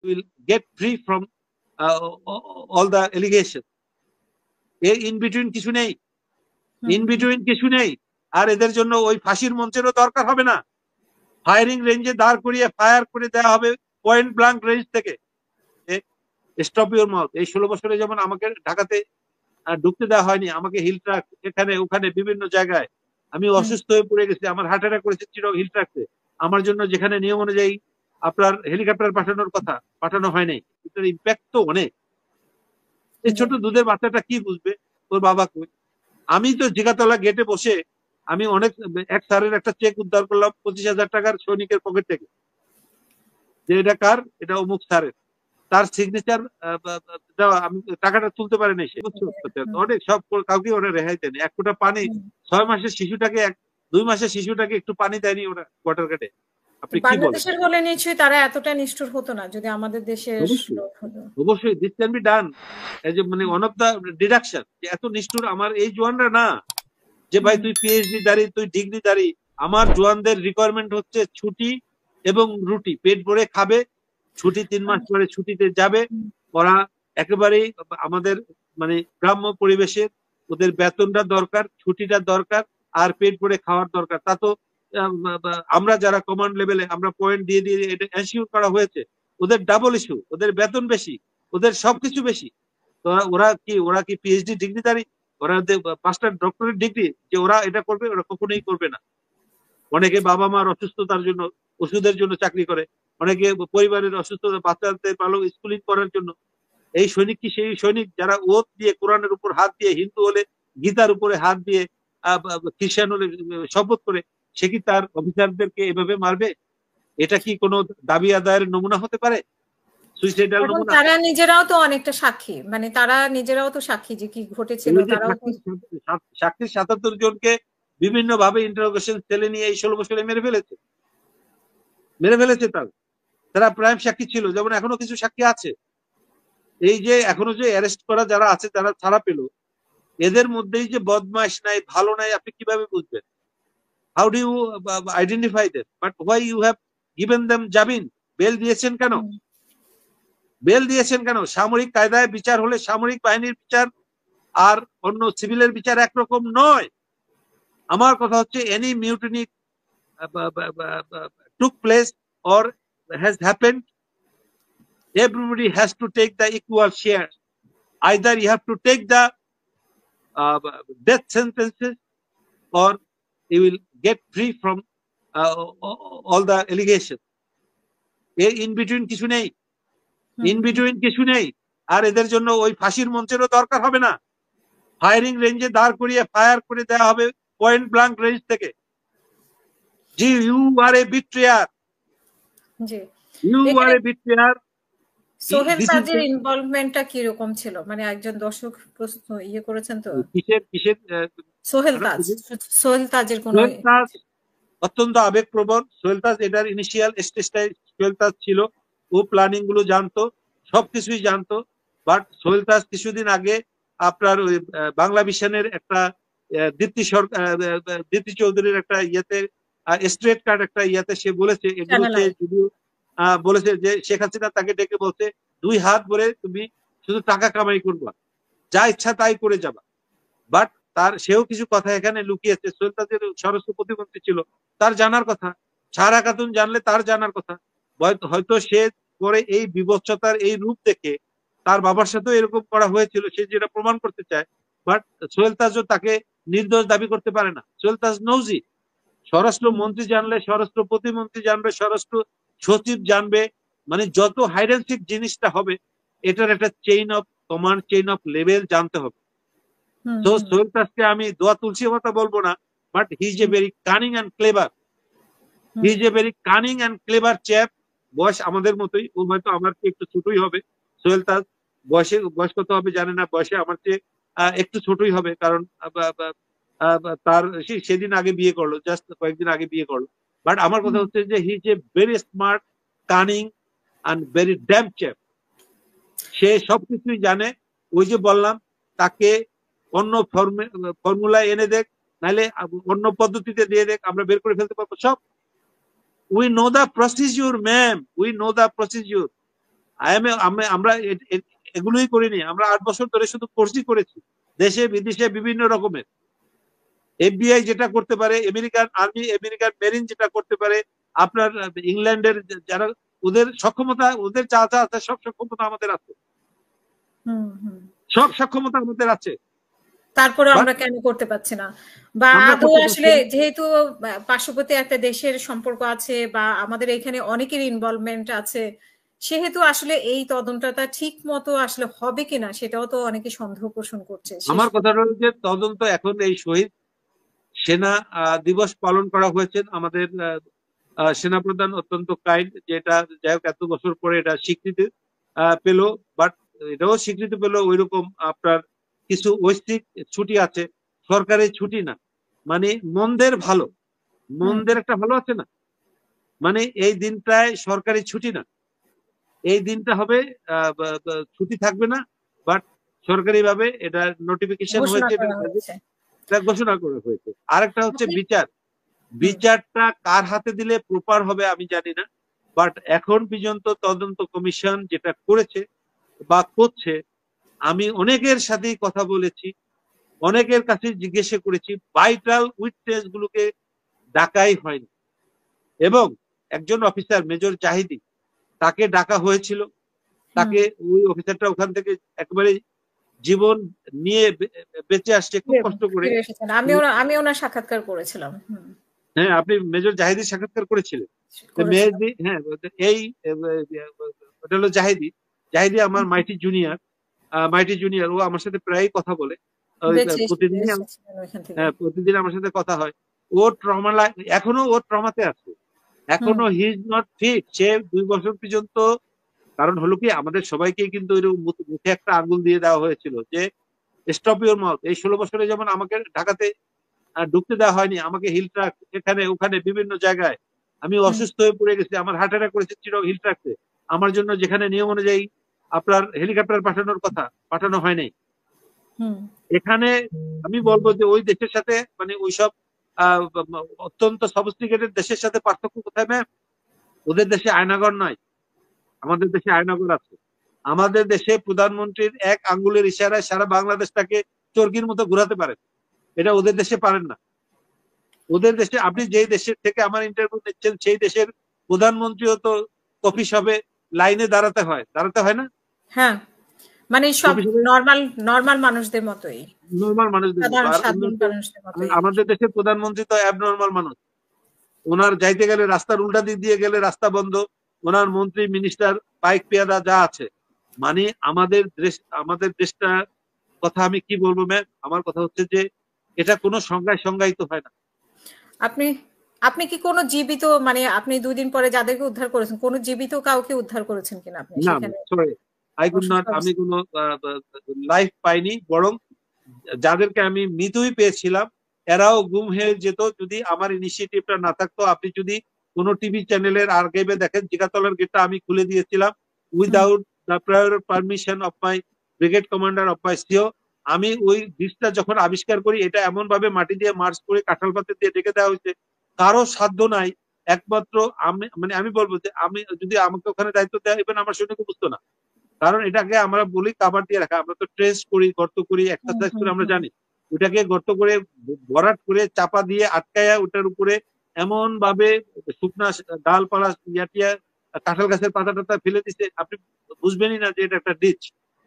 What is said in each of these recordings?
will get free from all the allegation. In between কিছু নেই, in between কিছু নেই। আর এদের জন্য ওই ফাঁসির মঞ্চেরও দরকার হবে না, ফায়ারিং রেঞ্জে দাঁড় করিয়ে ফায়ার করে দেওয়া হবে পয়েন্ট ব্ল্যাঙ্ক রেঞ্জ থেকে। Stop your mouth. এই 16 বছরে যেমন আমাকে ঢাকাতে ঢুকতে দেওয়া হয়নি, আমাকে হিল ট্রাক এখানে ওখানে বিভিন্ন জায়গায়, আমি অসুস্থ হয়ে পড়ে গেছি, আমার হার্ট অ্যাটাক করেছে হিল ট্রাকতে, আমার জন্য যেখানে নিয়ম অনুযায়ী আপনার হেলিকপ্টার পাঠানোর কথা পাঠানো হয় নাই। এটার ইম্প্যাক্ট তো অনেক। এই ছোট দুধের বাচ্চাটা কি বুঝবে ওর বাবা কই? আমি তো জিগাতলা গেটে বসে আমি অনেক এক স্যারের একটা চেক উদ্ধার করলাম 25,000 টাকার সৈনিকের পকেট থেকে, যে এটা কার, এটা অমুক স্যারের, তার সিগনেচার আমি টাকাটা তুলতে পারি নাই। অনেক সব কাউকে ওরা রেহাই দেয়নি। 1 ফোঁটা পানি 6 মাসের শিশুটাকে 2 মাসের শিশুটাকে একটু পানি দেয়নি ওরা কোয়ার্টার কাটে। আপনি কি বলেন? বাংলাদেশের হলে নিশ্চয়ই তারা এতটা নিষ্ঠুর হতো না যদি আমাদের দেশে। অবশ্যই this can be done as a মানে ওয়ান অফ দা ডিডাকশন। এত নিষ্ঠুর আমার এই জওয়ানরা না, যে ভাই তুই পিএইচডি দাঁড়ি, তুই ডিগ্রি দাঁড়ি। আমার জওয়ানদের রিকোয়ারমেন্ট হচ্ছে ছুটি এবং রুটি, পেট ভরে খাবে, ছুটি 3 মাস পরে ছুটিতে যাবে। ওরা একেবারেই আমাদের মানে গ্রাম্য পরিবেশের, ওদের বেতনটা দরকার, ছুটিটা দরকার, আর পেট ভরে খাওয়ার দরকার। তা তো আমরা যারা কমান্ড লেভেলে আমরা পয়েন্ট দিয়ে দিয়ে এটা এনশিওর করা হয়েছে। ওদের ডাবল ইস্যু, ওদের বেতন বেশি, ওদের সবকিছু বেশি। তো ওরা কি পিএইচডি ডিগ্রিধারী? ওরা 5টা ডক্টরেট ডিগ্রি, যে ওরা এটা করবে? ওরা কখনোই করবে না। অনেকে বাবা মার অসুস্থতার জন্য ওষুধের জন্য চাকরি করে, অনেকে পরিবারের অসুস্থতা বাচ্চাদের ভালো স্কুলিং করার জন্য। এই সৈনিক কি সেই সৈনিক যারা ওত দিয়ে কোরআনের উপর হাত দিয়ে, হিন্দু হলে গীতার উপরে হাত দিয়ে, খ্রিস্টান হলে শপথ করে, সে কি তার অফিসারদেরকে এভাবে মারবে? এটা কি কোনো দাবি আদায়ের নমুনা হতে পারে? সুইসাইডাল নমুনা? তারা নিজেরাও তো অনেকটা সাক্ষী, মানে তারা নিজেরাও তো সাক্ষী যে কি ঘটেছিল। সাক্ষী 77 জনকে বিভিন্ন ভাবে ইন্টারোগেশন সেলে নিয়ে এই 16 বছরে মেরে ফেলেছে তারা প্রাইম সাক্ষী ছিল। যেমন এখনো কিছু সাক্ষী আছে। এই যে এখনো যে অ্যারেস্ট করা যারা আছে, যারা ছাড়া পেল, এদের মধ্যেই যে বদমাশ নাই, ভালো নাই, আপনি কিভাবে বুঝবেন? How do you identify them? But why you have given them জামিন? বেল দিয়েছেন কেন? সামরিক কায়দায় বিচার হলে সামরিক বাহিনীর বিচার আর অন্য সিভিলের বিচার একরকম নয়। আমার কথা হচ্ছে any mutiny took place or has happened, everybody has to take the equal share. Either you have to take the death sentences or you will get free from all the allegations. In between কিছু নেই, in between কিছু নেই। আর এদের জন্য ওই ফাঁসির মঞ্চেরও দরকার হবে না, ফায়ারিং রেঞ্জে দাঁড় করিয়ে ফায়ার করে দেওয়া হবে পয়েন্ট ব্ল্যাঙ্ক রেঞ্জ থেকে। জি, you are a betrayer, you are a betrayer. Sohel তাজের ইনভলভমেন্টটা কি রকম ছিল? মানে একজন দর্শক প্রশ্ন করেছেন তো, কিসের সোহেল তাজের কোন? অত্যন্ত আবেগপ্রবণ সোহেল তাজ। এটার ইনিশিয়াল স্টেজটাই সোহেল তাজ ছিল। ও প্ল্যানিং গুলো জানতো, সবকিছুই জানতো। বাট সোহেল তাজ কিছুদিন আগে আপনার ওই বাংলা ভিশনের একটা দীপ্তি চৌধুরীর একটা স্ট্রেট কার্ড একটা সে বলেছে, এগুলোতে যদিও বলেছে যে শেখ হাসিনা তাকে ডেকে বলছে 2 হাত ভরে তুমি শুধু টাকা কামাই করবা, যা ইচ্ছা তাই করে যাবা। বাট সেও কিছু কথা এখানে লুকিয়েছে। সোহেল তাজের স্বরাষ্ট্র প্রতিমন্ত্রী ছিল, তার জানার কথা। সারা খাতুন জানলে তার জানার কথা। হয়তো সে পরে এই বিভৎসতার এই রূপ দেখে তার বাবার সাথেও এরকম করা হয়েছিল, সে যেটা প্রমাণ করতে চায়। বাট সোহেল তাজও তাকে নির্দোষ দাবি করতে পারে না। সোহেল তাজ নৌজি, স্বরাষ্ট্র মন্ত্রী জানলে, স্বরাষ্ট্র প্রতিমন্ত্রী জানবে, স্বরাষ্ট্র সচিব জানবে, মানে যত হাইডেন্সিক জিনিসটা হবে এটার একটা chain of command, chain of level জানতে হবে। তো সোহেল তাজকে আমি দোয়া তুলসী কথা বলবো না, but he is a very cunning and clever, he is a very cunning and clever chap. বয়স আমাদের মতোই, ও হয়তো আমার চেয়ে একটু ছোটই হবে। সোহেল তাজ বয়স কত হবে জানে না, বয়সে আমার চেয়ে একটু ছোটই হবে, কারণ তার সেদিন আগে বিয়ে করলো, জাস্ট কয়েকদিন আগে বিয়ে করলো। বাট আমার কথা হচ্ছে যে he is a very smart, cunning and very damn chap. সে সবকিছুই জানে। ওই যে বললাম, তাকে অন্য ফর্মুলায় এনে দেখ, নাহলে অন্য পদ্ধতিতে দিয়ে দেখ, আমরা বের করে ফেলতে পারবো সব। We know the procedure, ma'am. We know the procedure. আমরা এগুলোই করিনি, আমরা 8 বছর ধরে শুধু কোর্সই করেছি, দেশে বিদেশে বিভিন্ন রকমের। এফবিআই যেটা করতে পারে, আমেরিকান আর্মি, আমেরিকান মেরিন যেটা করতে পারে, আপনার ইংল্যান্ডের যারা, ওদের সক্ষমতা, ওদের যা যা আছে সব সক্ষমতা আমাদের আছে, সব সক্ষমতা আমাদের আছে। তারপরে আমরা কেন করতে পারছি না? বা আদৌ আসলে যেহেতু পার্শ্ববর্তী একটা দেশের সম্পর্ক আছে বা আমাদের এখানে অনেকের ইনভলভমেন্ট আছে, সেহেতু আসলে এই তদন্তটা ঠিক মতো আসলে হবে কিনা সেটাও তো অনেকে সন্দেহ পোষণ করছে। আমার কথাটা হচ্ছে তদন্ত এখন এই শহীদ সেনা দিবস পালন করা হয়েছে, আমাদের সেনাপ্রধান অত্যন্ত কাইন্ড, যেটা যাই হোক এত বছর পরে এটা স্বীকৃতি পেল, বাট এটাও স্বীকৃতি পেল ওইরকম আপনার কিছু ঐচ্ছিক ছুটি আছে, সরকারি ছুটি না, মানে মন্দের ভালো, মন্দের একটা ভালো আছে না, মানে এই দিনটায় সরকারি ছুটি না, এই দিনটা হবে ছুটি থাকবে না, বাট সরকারি ভাবে এটা নোটিফিকেশন হয়েছে, এটা ঘোষণা করা হয়েছে। আরেকটা হচ্ছে বিচারটা কার হাতে দিলে প্রপার হবে আমি জানি না, বাট এখন পর্যন্ত তদন্ত কমিশন যেটা করেছে বা করছে, আমি অনেকের সাথেই কথা বলেছি, অনেকের কাছে জিজ্ঞেস করেছি, ভাইটাল উইটনেস গুলোকে ডাকাই হয়নি, এবং একজন অফিসার মেজর জাহিদি, তাকে ডাকা হয়েছিল, তাকে ওই অফিসারটা ওখান থেকে একেবারে জীবন নিয়ে বেঁচে আসছে খুব কষ্ট করে। আমি ওনার সাক্ষাৎকার করেছিলাম। হ্যাঁ, আপনি মেজর জাহিদির সাক্ষাৎকার করেছিলেন। মেহেদি, হ্যাঁ, এই ওটা হলো জাহিদি। জাহিদি আমার মাইটি জুনিয়র, ও আমার সাথে প্রায় কথা বলে, প্রতিদিন আমার সাথে কথা হয়। ওর ট্রমা, এখনো ওর ট্রমাতে আছে, এখনো হি ইজ নট ফিট। সে 2 বছর পর্যন্ত, কারণ হলো কি আমাদের সবাইকে কিন্তু মুখে একটা আঙ্গুল দিয়ে দেওয়া হয়েছিল যে স্টপ ইউর মাউথ। এই 16 বছরে যেমন আমাকে ঢাকাতে ঢুকতে দেওয়া হয়নি, আমাকে হিল ট্রাক এখানে ওখানে বিভিন্ন জায়গায়, আমি অসুস্থ হয়ে পড়ে গেছি, আমার হার্ট অ্যাটাক করেছে হিল ট্রাকতে, আমার জন্য যেখানে নিয়ম অনুযায়ী আপনার হেলিকপ্টার পাঠানোর কথা, পাঠানো হয় নাই। এখানে আমি বলবো যে ওই দেশের সাথে, মানে ওইসব অত্যন্ত সফিস্টিকেটেড দেশের সাথে পার্থক্য কোথায় ম্যাম? ওদের দেশে আয়নাগর নাই, আমাদের দেশে আয়নাগর আছে। আমাদের দেশে প্রধানমন্ত্রীর এক আঙ্গুলের ইশারায় সারা বাংলাদেশটাকে চরকির মতো ঘুরাতে পারেন, এটা ওদের দেশে পারেন না। ওদের দেশে, আপনি যেই দেশের থেকে আমার ইন্টারভিউ নিচ্ছেন, সেই দেশের প্রধানমন্ত্রীও তো কফি শপে লাইনে দাঁড়াতে হয় না? হ্যাঁ, মানে সব নরমাল মানুষদের মতোই, নরমাল মানুষদের মতো। আমাদের দেশের প্রধানমন্ত্রী তো অ্যাবনর্মাল মানুষ, ওনার যাইতে গেলে রাস্তার উল্টা দিক দিয়ে গেলে রাস্তা বন্ধ, ওনার মন্ত্রী মিনিস্টার পাইক পেয়াদা যা আছে, মানে আমাদের দেশটা কথা আমি কি বলবো ম্যাম, আমার কথা হচ্ছে যে এটা কোনো সংজ্ঞায়িত হয় না। আপনি কি কোনো জীবিত, মানে আপনি 2 দিন পরে যাদেরকে উদ্ধার করেছেন, কোনো জীবিত কাউকে উদ্ধার করেছেন কিনা আপনি সেখানে? না, সরি, আই কুড নট, আমি কোনো লাইফ পাইনি, বরং যাদেরকে আমি মৃতই পেয়েছিলাম এরাও গুম হয়ে যেত যদি আমার ইনিশিয়েটিভটা না থাকতো। আপনি যদি কোনো টিভি চ্যানেলের আর্কাইভে দেখেন, জিগাতলার গেটটা আমি খুলে দিয়েছিলাম without the prior permission of my brigade commander of my CO. আমি ওই ডিশটা যখন আবিষ্কার করি, এটা এমন ভাবে মাটি দিয়ে মার্চ করে কাঁঠাল পাতে দিয়ে ঢেকে দেওয়া হয়েছে, কারো সাধ্য নাই, একমাত্র আমি, মানে আমি বলবো যে আমি যদি আমাকে ওখানে দায়িত্ব দেওয়া, ইভেন আমার সৈনিক বুঝতো না, কারণ এটাকে আমরা বলি কাভার দিয়ে রাখা। আমরা তো ট্রেস করি, গর্ত করি, এক্সারসাইজ করে, আমরা জানি ওটাকে গর্ত করে ভরাট করে চাপা দিয়ে আটকায়া ওটার উপরে এমন ভাবে শুকনা ডালপালা ইয়াটিয়া কাঁঠাল গাছের পাতা টাতা ফেলে দিচ্ছে, আপনি বুঝবেনই না যে এটা একটা ডিচ।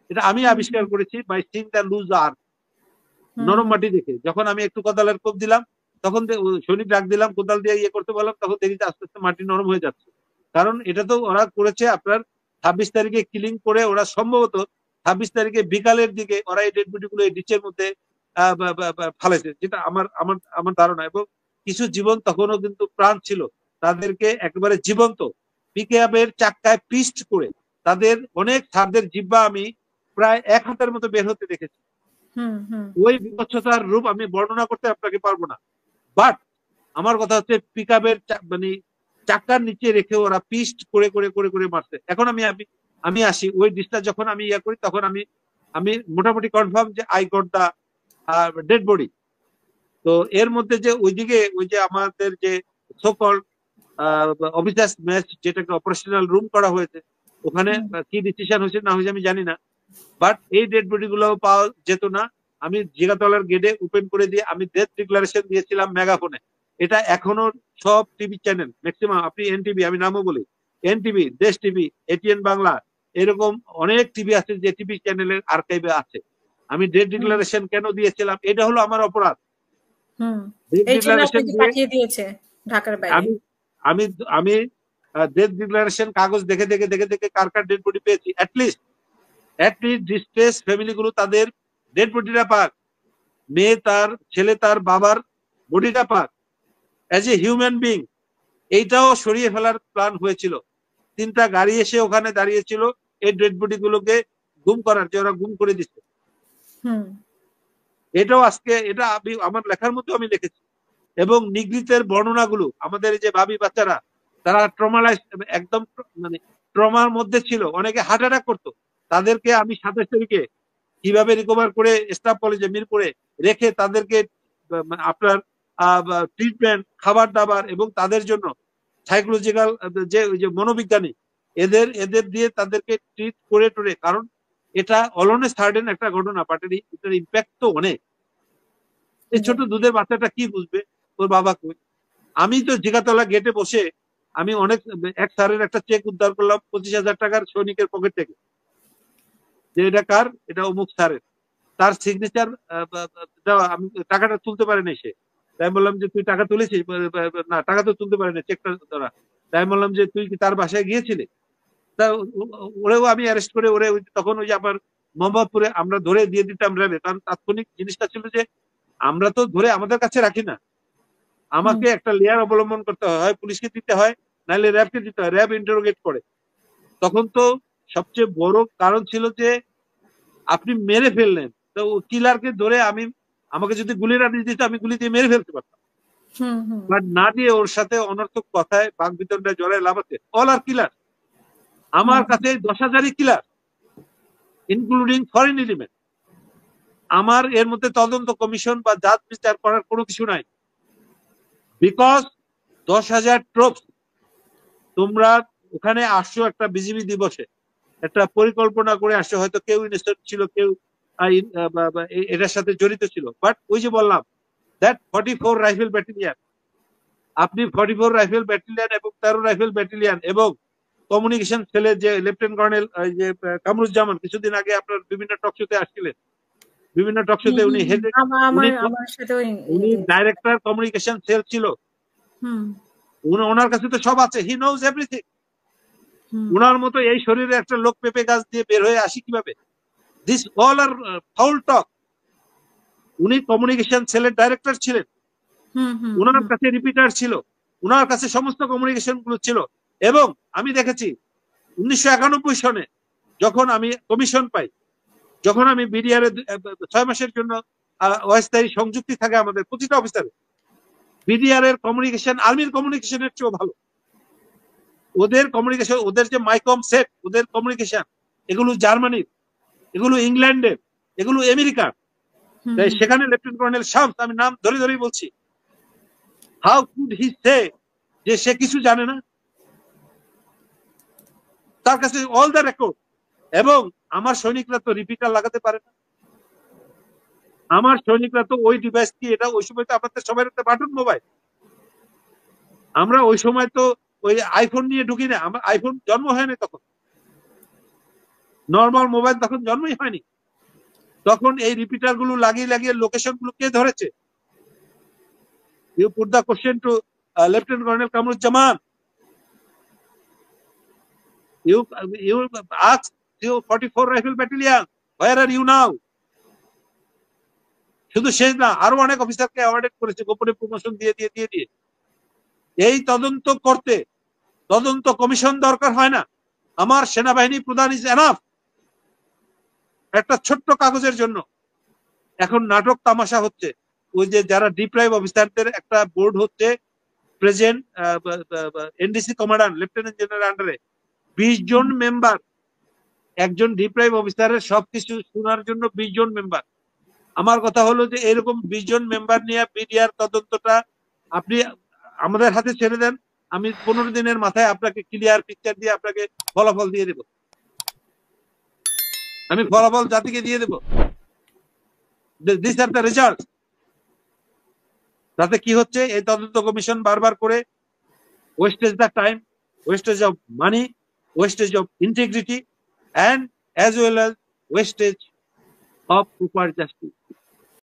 এটা আমি আবিষ্কার করেছি বাই সিং দ্য লুজ আর্থ, নরম মাটি দেখে। যখন আমি একটু কোদালের কোপ দিলাম, তখন সৈনিক ডাক দিলাম, কোদাল দিয়ে ইয়ে করতে বললাম, তখন দেখি আস্তে আস্তে মাটি নরম হয়ে যাচ্ছে। কারণ এটা তো ওরা করেছে আপনার 26 তারিখে কিলিং করে, ওরা সম্ভবত 26 তারিখে বিকালের দিকে ওরা এই ডেড বডি গুলো এই ডিচের মধ্যে ফালাইছে, যেটা আমার ধারণা। এবং কিছু জীবন তখনও কিন্তু প্রাণ ছিল, তাদেরকে একেবারে জীবন্ত পিকআপের চাক্কায় পিস্ট করে তাদের অনেক সারদের জিব্বা আমি প্রায় 1 হাতের মতো বের হতে দেখেছি। ওই বিভৎসতার রূপ আমি বর্ণনা করতে আপনাকে পারবো না, বাট আমার কথা হচ্ছে পিকআপের মানে চাকার নিচে রেখে ওরা পিস্ট করে করে করে করে মারছে। এখন আমি আসি ওই ডিসটা যখন আমি ইয়া করি, তখন আমি মোটামুটি কনফার্ম যে I got the dead body. তো এর মধ্যে যে ওইদিকে ওই যে আমাদের যে সো কল্ড অফিসার্স মেস, যেটাকে অপারেশনাল রুম করা হয়েছে, ওখানে কি ডিসিশন হয়েছে না হয়েছে আমি জানি না, বাট এই ডেড বডি গুলো পাওয়া যেত না। আমি জিগাতলার গেটে ওপেন করে দিয়ে আমি ডেথ ডিক্লারেশন দিয়েছিলাম মেগাফোনে। এটা এখনো সব টিভি চ্যানেল ম্যাক্সিমাম, আপনি এনটিভি, আমি নামও বলি, এনটিভি, দেশ টিভি, এটিএন বাংলা, এরকম অনেক টিভি আছে যে টিভি চ্যানেলের আর্কাইভে আছে। আমি ডেথ ডিক্লারেশন কেন দিয়েছিলাম, এটা হলো আমার অপরাধ। আমি আমি আমি ডেথ ডিক্লারেশন কাগজ দেখে দেখে দেখে দেখে কার কার ডেড বডি পেয়েছি। অ্যাটলিস্ট ডিস্ট্রেস ফ্যামিলি গুলো তাদের ডেড বডিটা পাক, মেয়ে তার ছেলে তার বাবার বডিটা পাক অ্যাজ এ হিউম্যান বিং। এইটাও সরিয়ে ফেলার প্ল্যান হয়েছিল। 3টা গাড়ি এসে ওখানে দাঁড়িয়েছিল এই ডেড বডি গুলোকে গুম করার, যে ওরা গুম করে দিচ্ছে। এটাও আজকে এটা আমার লেখার মধ্যে আমি লিখেছি। এবং নিগৃহীতের বর্ণনাগুলো, আমাদের যে ভাবি বাচ্চারা তারা ট্রমালাইজ, একদম মানে ট্রমার মধ্যে ছিল, অনেকে হার্ট অ্যাটাক করতো, তাদেরকে আমি 27 তারিখে কিভাবে রিকভার করে স্টাফ কলেজে মিরপুরে রেখে তাদেরকে আপনার ট্রিটমেন্ট, খাবার দাবার এবং তাদের জন্য সাইকোলজিক্যাল যে মনোবিজ্ঞানী এদের দিয়ে তাদেরকে ট্রিট করে টোরে, কারণ এটা অলনে সার্ডেন একটা ঘটনা, বাট এটার ইম্প্যাক্ট তো অনেক। এই ছোট দুধের বাচ্চাটা কি বুঝবে ওর বাবা কই। আমি তো জিগাতলা গেটে বসে আমি অনেক এক স্যারের একটা চেক উদ্ধার করলাম 25,000 টাকার সৈনিকের পকেট থেকে, যে এটা কার, এটা অমুক স্যারের, তার সিগনেচার আমি টাকাটা তুলতে পারিনি সে। তাই বললাম যে তুই টাকা তুলেছিস, না টাকা তো তুলতে পারিনি, চেকটা ধরা। তাই বললাম যে তুই কি তার বাসায় গিয়েছিলি, তা ওরেও আমি অ্যারেস্ট করে ওরে তখন ওই যে আবার মোহাম্মদপুরে আমরা ধরে দিয়ে দিতাম র্যাবে, কারণ তাৎক্ষণিক জিনিসটা ছিল যে আমরা তো ধরে আমাদের কাছে রাখি না, আমাকে একটা লেয়ার অবলম্বন করতে হয়, পুলিশকে দিতে হয়, নাহলে র্যাবকে দিতে হয়, র্যাব ইন্টারোগেট করে। তখন তো সবচেয়ে বড় কারণ ছিল যে আপনি মেরে ফেললেন, তো কিলারকে ধরে আমাকে যদি গুলির আদেশ দিত আমি গুলি দিয়ে মেরে ফেলতে পারতাম, বাট না দিয়ে ওর সাথে অনর্থক কথায় বাক বিতণ্ডায় জড়ায় লাভ আছে। অল আর কিলার, আমার কাছে 10,000ই কিলার, ইনক্লুডিং ফরেন এলিমেন্ট। আমার এর মধ্যে তদন্ত কমিশন বা জাজ বিচার করার কোনো কিছু নাই, বিকজ 10,000 ট্রুপস তোমরা ওখানে আসছো একটা বিজিবি দিবসে, একটা পরিকল্পনা করে আসছো, হয়তো কেউ ইনস্টেড ছিল, কেউ এটার সাথে জড়িত ছিল, বাট ওই যে বললাম দ্যাট 44 রাইফেল ব্যাটালিয়ান, আপনি 44 রাইফেল ব্যাটালিয়ান এবং 13 রাইফেল ব্যাটালিয়ান এবং কমিউনিকেশন সেলের যে লেফটেন্যান্ট কর্নেল যে কামরুজ্জামান কিছুদিন আগে আপনার বিভিন্ন টকশোতে আসছিলেন, বিভিন্ন টকশোতে উনি ডাইরেক্টর কমিউনিকেশন সেল ছিল, ওনার কাছে তো সব আছে, হি নোজ এভরিথিং। ওনার মতো এই শরীরে একটা লোক পেঁপে গাছ দিয়ে বের হয়ে আসি কিভাবে? দিস অল আর ফাউল টক। উনি কমিউনিকেশন সেলের ডাইরেক্টর ছিলেন, ওনার কাছে রিপিটার ছিল, ওনার কাছে সমস্ত কমিউনিকেশন গুলো ছিল। এবং আমি দেখেছি 1991 সনে যখন আমি কমিশন পাই, যখন আমি বিডিআর 6 মাসের জন্য অস্থায়ী সংযুক্তি থাকে আমাদের প্রতিটা অফিসারে, বিডিআর এর কমিউনিকেশন আর্মির কমিউনিকেশনের চেয়েও ভালো। ওদের কমিউনিকেশন, ওদের যে মাইকম সেট, ওদের কমিউনিকেশন, এগুলো জার্মানির, এগুলো ইংল্যান্ডের, এগুলো আমেরিকার। সেখানে লেফটেন্যান্ট কর্নেল শামস, আমি নাম ধরে ধরেই বলছি, হাউ কুড হি সে যে সে কিছু জানে না? তার কাছে অল দ্য রেকর্ড। এবং আমার সৈনিকরা তো রিপিটার লাগাতে পারে না, আমার সৈনিকরা তো ওই ডিভাইস কি, এটা ওই সময় তো আপনাদের সবাই বাটন মোবাইল, আমরা ওই সময় তো ওই আইফোন নিয়ে ঢুকি না, আমার আইফোন জন্ম হয়নি তখন, নর্মাল মোবাইল তখন জন্মই হয়নি। তখন এই রিপিটার গুলো লাগিয়ে লাগিয়ে লোকেশন গুলো কে ধরেছে? You put the question to lieutenant colonel Kamruzzaman, you ask you 44 rifle battalion, where are you now? শুধু শেষ না, আরো অনেক অফিসারকে অ্যাওয়ার্ডেড করেছে গোপনে প্রমোশন দিয়ে দিয়ে দিয়ে দিয়ে। এই তদন্ত করতে তদন্ত কমিশন দরকার হয় না, আমার সেনাবাহিনী প্রধান ইজ এনাফ একটা ছোট্ট কাগজের জন্য। এখন নাটক তামাশা হচ্ছে, ওই যে যারা ডিপ্রাইভ অফিসারদের একটা বোর্ড হচ্ছে, present NDC commander lieutenant general আন্ডারে 20 জন মেম্বার, একজন ডিপ্রাইভ অফিসারের সবকিছু শোনার জন্য 20 জন মেম্বার। আমার কথা হলো যে এরকম 20 জন মেম্বার নিয়ে বিডিআর তদন্তটা আপনি আমাদের হাতে ছেড়ে দেন, আমি 15 দিনের মাথায় আপনাকে ক্লিয়ার পিকচার দিয়ে আপনাকে ফলাফল দিয়ে দেব। আমি ফলাফল জাতিকে দিয়ে দেব। This are the result. তাতে কি হচ্ছে, এই তদন্ত কমিশন বারবার করে wastage the time, wastage of money, wastage of integrity, and as well as wastage of proper justice.